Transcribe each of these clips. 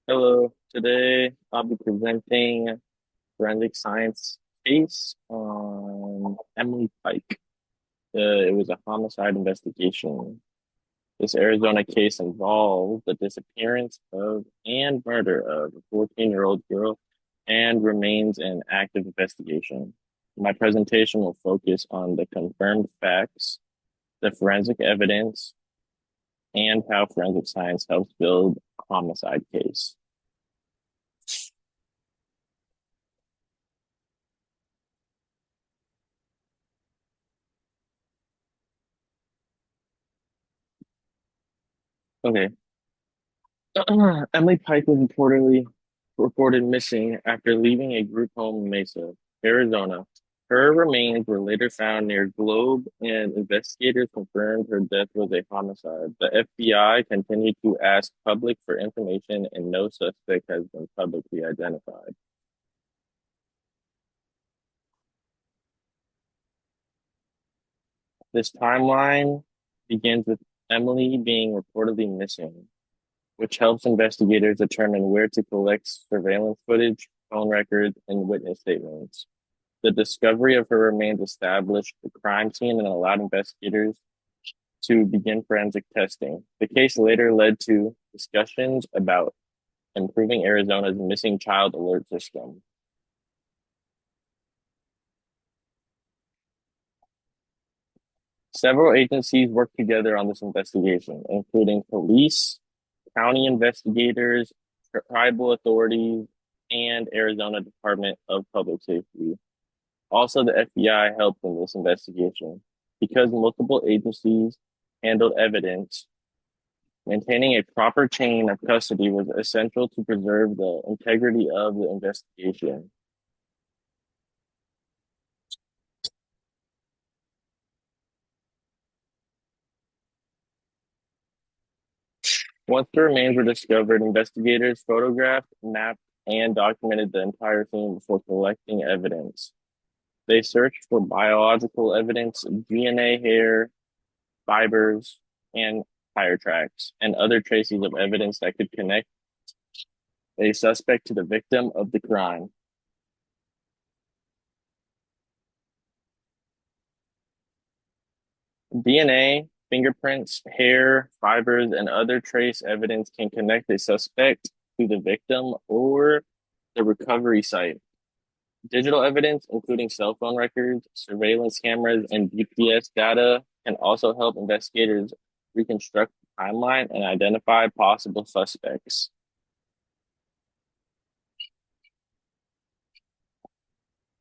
Hello, today I'll be presenting forensic science case on Emily Pike. It was a homicide investigation. This Arizona case involved the disappearance of and murder of a 14-year-old girl and remains in active investigation. My presentation will focus on the confirmed facts, the forensic evidence, and how forensic science helps build a homicide case. Okay. Emily Pike was reported missing after leaving a group home in Mesa, Arizona. Her remains were later found near Globe, and investigators confirmed her death was a homicide. The FBI continued to ask public for information, and no suspect has been publicly identified. This timeline begins with Emily being reportedly missing, which helps investigators determine where to collect surveillance footage, phone records, and witness statements. The discovery of her remains established the crime scene and allowed investigators to begin forensic testing. The case later led to discussions about improving Arizona's missing child alert system. Several agencies worked together on this investigation, including police, county investigators, tribal authorities, and Arizona Department of Public Safety. Also, the FBI helped in this investigation. Because multiple agencies handled evidence, maintaining a proper chain of custody was essential to preserve the integrity of the investigation. Once the remains were discovered, investigators photographed, mapped, and documented the entire scene before collecting evidence. They searched for biological evidence, DNA, hair, fibers, and tire tracks, and other traces of evidence that could connect a suspect to the victim of the crime. DNA, fingerprints, hair, fibers, and other trace evidence can connect a suspect to the victim or the recovery site. Digital evidence, including cell phone records, surveillance cameras, and GPS data, can also help investigators reconstruct the timeline and identify possible suspects.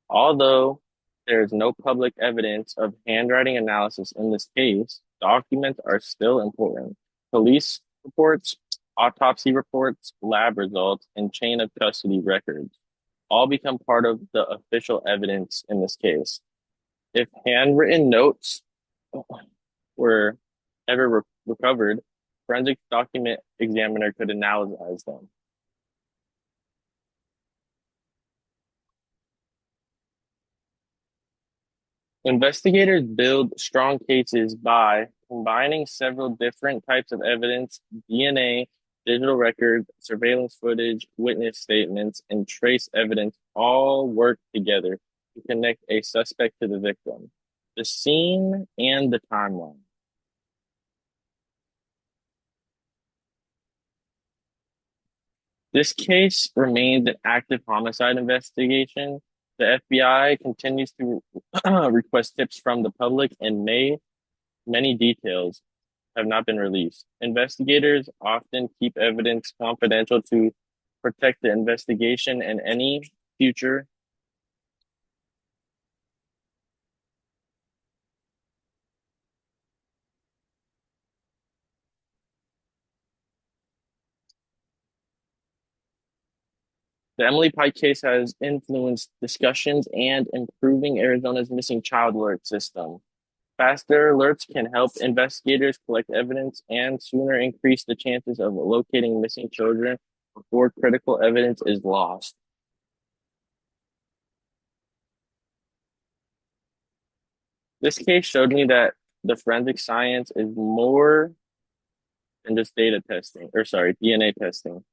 Although there is no public evidence of handwriting analysis in this case, documents are still important. Police reports, autopsy reports, lab results, and chain of custody records all become part of the official evidence in this case. If handwritten notes were ever recovered, forensic document examiner could analyze them. Investigators build strong cases by combining several different types of evidence: DNA, digital records, surveillance footage, witness statements, and trace evidence all work together to connect a suspect to the victim, the scene, and the timeline. This case remains an active homicide investigation. The FBI continues to request tips from the public, and many details have not been released. Investigators often keep evidence confidential to protect the investigation and any future. The Emily Pike case has influenced discussions and improving Arizona's missing child alert system. Faster alerts can help investigators collect evidence and sooner increase the chances of locating missing children before critical evidence is lost. This case showed me that the forensic science is more than just data testing, or sorry, DNA testing.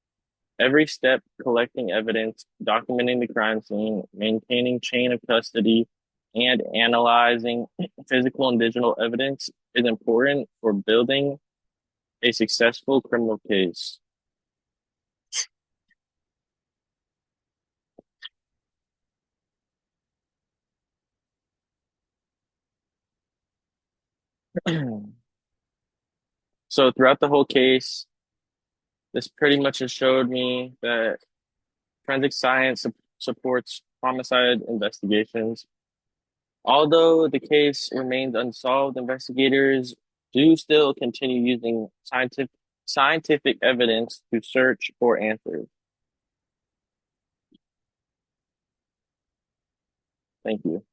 Every step collecting evidence, documenting the crime scene, maintaining chain of custody, and analyzing physical and digital evidence is important for building a successful criminal case. So throughout the whole case, this pretty much has showed me that forensic science supports homicide investigations. Although the case remains unsolved, investigators do still continue using scientific evidence to search for answers. Thank you.